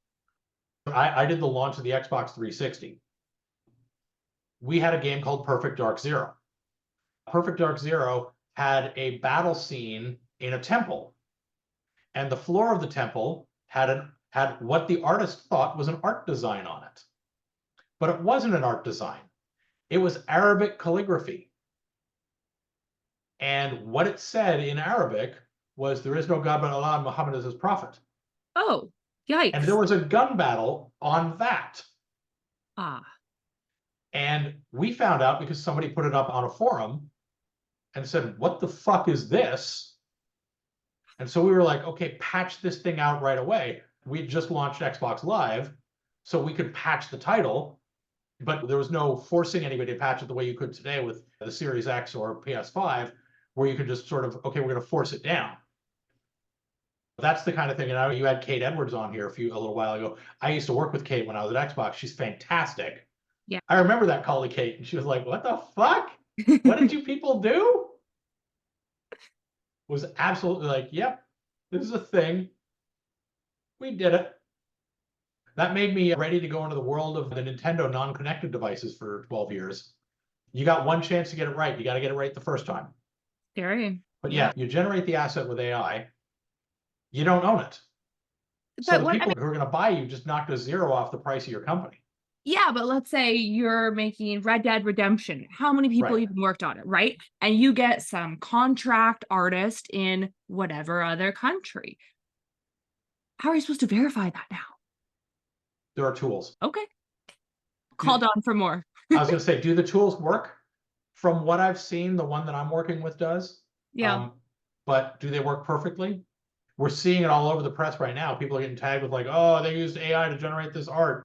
I did the launch of the Xbox 360. We had a game called Perfect Dark Zero. Perfect Dark Zero had a battle scene in a temple, and the floor of the temple had what the artist thought was an art design on it. But it wasn't an art design. It was Arabic calligraphy. And what it said in Arabic was, there is no God but Allah and Muhammad is his prophet. Oh, yikes. And there was a gun battle on that. Ah. And we found out because somebody put it up on a forum and said, what the fuck is this? And so we were like, okay, patch this thing out right away. We had just launched Xbox Live, so we could patch the title, but there was no forcing anybody to patch it the way you could today with the Series X or PS5, where you could just sort of, okay, we're going to force it down. That's the kind of thing. And I know you had Kate Edwards on here a little while ago. I used to work with Kate when I was at Xbox. She's fantastic. Yeah. I remember that call to Kate, and she was like, what the fuck? What did you people do? Was absolutely like, yep, this is a thing. We did it. That made me ready to go into the world of the Nintendo non-connected devices for 12 years. You got one chance to get it right. You got to get it right the first time. Scary. But yeah, you generate the asset with AI. You don't own it. So the people who are going to buy you just knocked a zero off the price of your company. Yeah, but let's say you're making Red Dead Redemption. How many people even worked on it, right? And you get some contract artist in whatever other country. How are you supposed to verify that now? There are tools. Okay. Call Don for more. I was going to say, do the tools work? From what I've seen, the one that I'm working with does. Yeah. But do they work perfectly? We're seeing it all over the press right now. People are getting tagged with like, oh, they used AI to generate this art.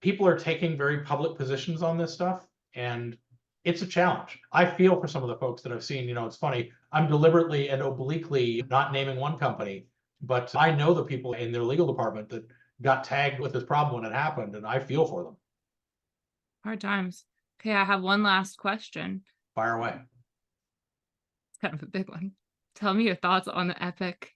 People are taking very public positions on this stuff, and it's a challenge. I feel for some of the folks that I've seen. You know, it's funny. I'm deliberately and obliquely not naming one company, but I know the people in their legal department that got tagged with this problem when it happened, and I feel for them. Hard times. Okay, I have one last question. Fire away. It's kind of a big one. Tell me your thoughts on the epic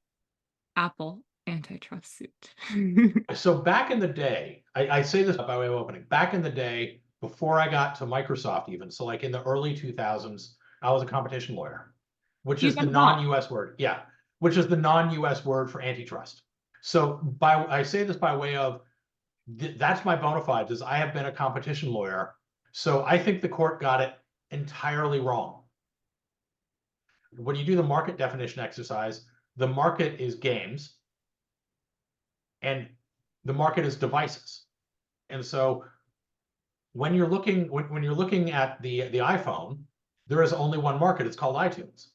Apple antitrust suit. So back in the day, I say this by way of opening, back in the day, before I got to Microsoft even, so like in the early 2000s, I was a competition lawyer, which is the non-US word. Yeah, which is the non-US word for antitrust. So I say this by way of, that's my bona fides, is I have been a competition lawyer. So I think the court got it entirely wrong. When you do the market definition exercise, the market is games and the market is devices. And so when you're looking at the iPhone, there is only one market. It's called iTunes,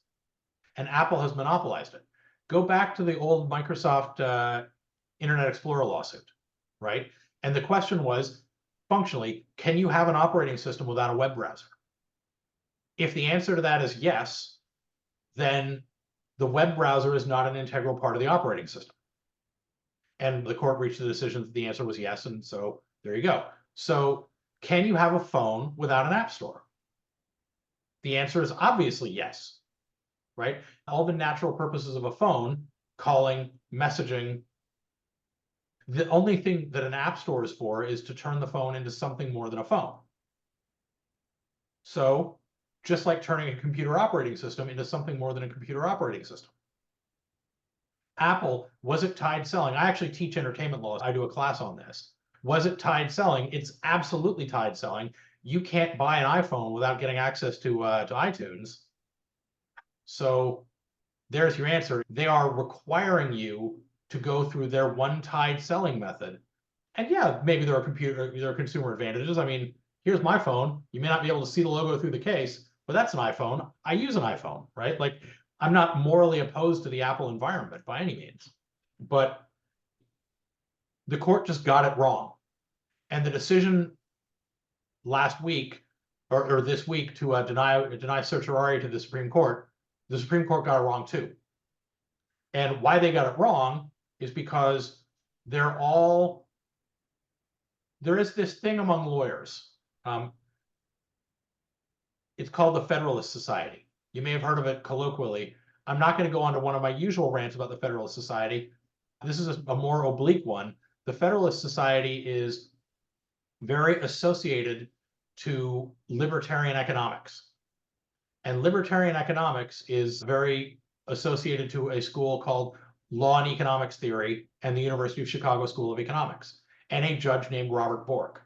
and Apple has monopolized it. Go back to the old Microsoft Internet Explorer lawsuit, right? And the question was, functionally, can you have an operating system without a web browser? If the answer to that is yes, then the web browser is not an integral part of the operating system. And the court reached the decision that the answer was yes, and so there you go. So can you have a phone without an app store? The answer is obviously yes, right? All the natural purposes of a phone, calling, messaging, the only thing that an app store is for is to turn the phone into something more than a phone. So just like turning a computer operating system into something more than a computer operating system. Apple, was it tied selling? I actually teach entertainment law. I do a class on this. Was it tied selling? It's absolutely tied selling. You can't buy an iPhone without getting access to iTunes. So there's your answer. They are requiring you to go through their one tied selling method. And yeah, maybe there are consumer advantages. I mean, here's my phone. You may not be able to see the logo through the case, but that's an iPhone. I use an iPhone, right? Like, I'm not morally opposed to the Apple environment by any means, but the court just got it wrong. And the decision last week or this week to deny certiorari to the Supreme Court got it wrong too. And why they got it wrong is because there is this thing among lawyers. It's called the Federalist Society. You may have heard of it colloquially. I'm not going to go on to one of my usual rants about the Federalist Society. This is a more oblique one. The Federalist Society is very associated to libertarian economics. And libertarian economics is very associated to a school called Law and Economics Theory and the University of Chicago School of Economics, and a judge named Robert Bork.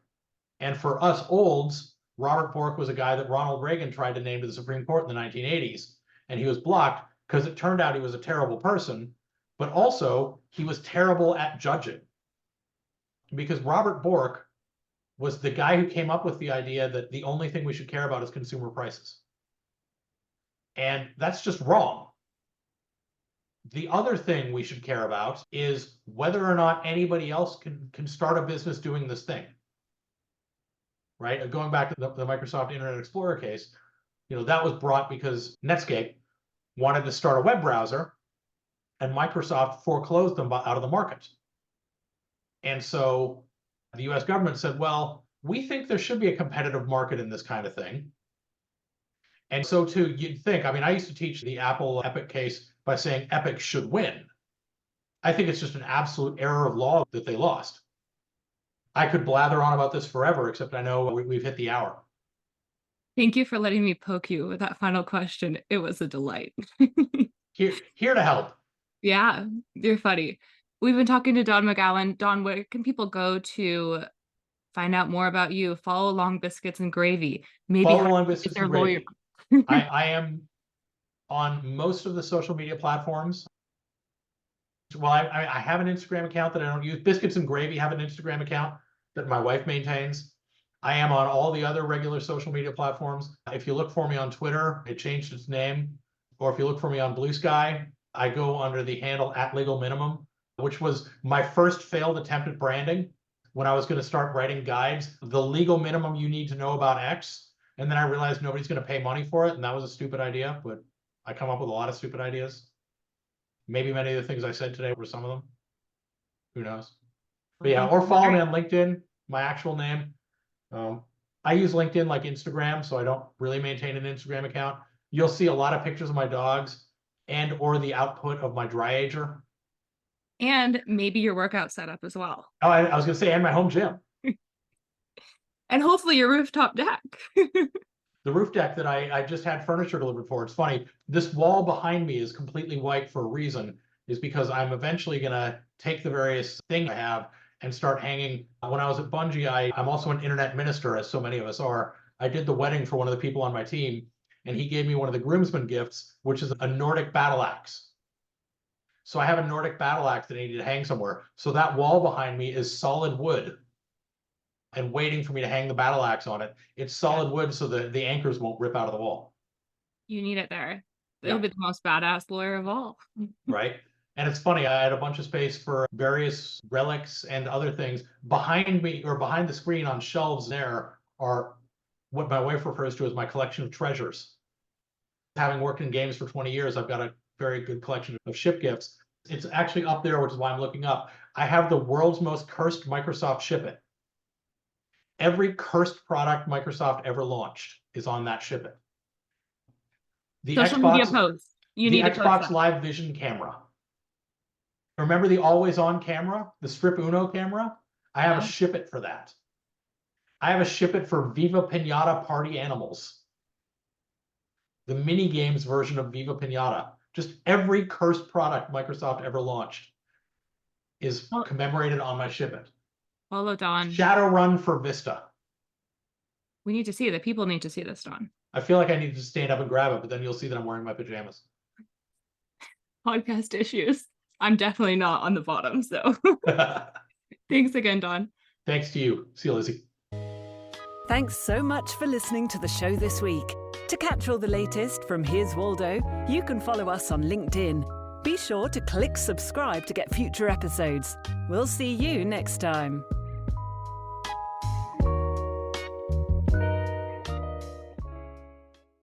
And for us olds, Robert Bork was a guy that Ronald Reagan tried to name to the Supreme Court in the 1980s, and he was blocked because it turned out he was a terrible person, but also he was terrible at judging. Because Robert Bork was the guy who came up with the idea that the only thing we should care about is consumer prices. And that's just wrong. The other thing we should care about is whether or not anybody else can start a business doing this thing. Right? Going back to the Microsoft Internet Explorer case, that was brought because Netscape wanted to start a web browser and Microsoft foreclosed them out of the market. And so the US government said, well, we think there should be a competitive market in this kind of thing. And so too, you'd think, I used to teach the Apple Epic case by saying Epic should win. I think it's just an absolute error of law that they lost. I could blather on about this forever, except I know we've hit the hour. Thank you for letting me poke you with that final question. It was a delight. Here to help. Yeah, you're funny. We've been talking to Don McGowan. Don, where can people go to find out more about you? Follow along Biscuits and Gravy. Maybe follow along Biscuits and Gravy. I am on most of the social media platforms. Well, I have an Instagram account that I don't use. Biscuits and Gravy have an Instagram account that my wife maintains. I am on all the other regular social media platforms. If you look for me on Twitter, it changed its name. Or if you look for me on Blue Sky, I go under the handle @LegalMinimum, which was my first failed attempt at branding when I was going to start writing guides. The legal minimum you need to know about X. And then I realized nobody's going to pay money for it. And that was a stupid idea, but I come up with a lot of stupid ideas. Maybe many of the things I said today were some of them. Who knows? But yeah, or follow me on LinkedIn, my actual name. I use LinkedIn like Instagram, so I don't really maintain an Instagram account. You'll see a lot of pictures of my dogs and or the output of my dry ager. And maybe your workout setup as well. Oh, I was going to say, and my home gym. And hopefully your rooftop deck. The roof deck that I just had furniture delivered for. It's funny. This wall behind me is completely white for a reason, is because I'm eventually going to take the various things I have and start hanging. When I was at Bungie, I'm also an internet minister, as so many of us are. I did the wedding for one of the people on my team, and he gave me one of the groomsmen gifts, which is a Nordic battle axe. So I have a Nordic battle axe that I need to hang somewhere. So that wall behind me is solid wood and waiting for me to hang the battle axe on it. It's solid wood so the anchors won't rip out of the wall. You need it there. It'll be the most badass lawyer of all. Right? And it's funny, I had a bunch of space for various relics and other things. Behind me, or behind the screen on shelves there, are what my wife refers to as my collection of treasures. Having worked in games for 20 years, I've got a very good collection of ship gifts. It's actually up there, which is why I'm looking up. I have the world's most cursed Microsoft ship it. Every cursed product Microsoft ever launched is on that ship it. The social media posts. You need the Xbox Live Vision camera. Remember the always on camera, the Strip Uno camera? I have a ship it for that. I have a ship it for Viva Pinata Party Animals. The mini games version of Viva Pinata. Just every cursed product Microsoft ever launched is commemorated on my ship it. Follow Don. Shadowrun for Vista. We need to see it. The people need to see this, Don. I feel like I need to stand up and grab it, but then you'll see that I'm wearing my pajamas. Podcast issues. I'm definitely not on the bottom, so. Thanks again, Don. Thanks to you. See you, Lizzie. Thanks so much for listening to the show this week. To catch all the latest from Here's Waldo, you can follow us on LinkedIn. Be sure to click subscribe to get future episodes. We'll see you next time.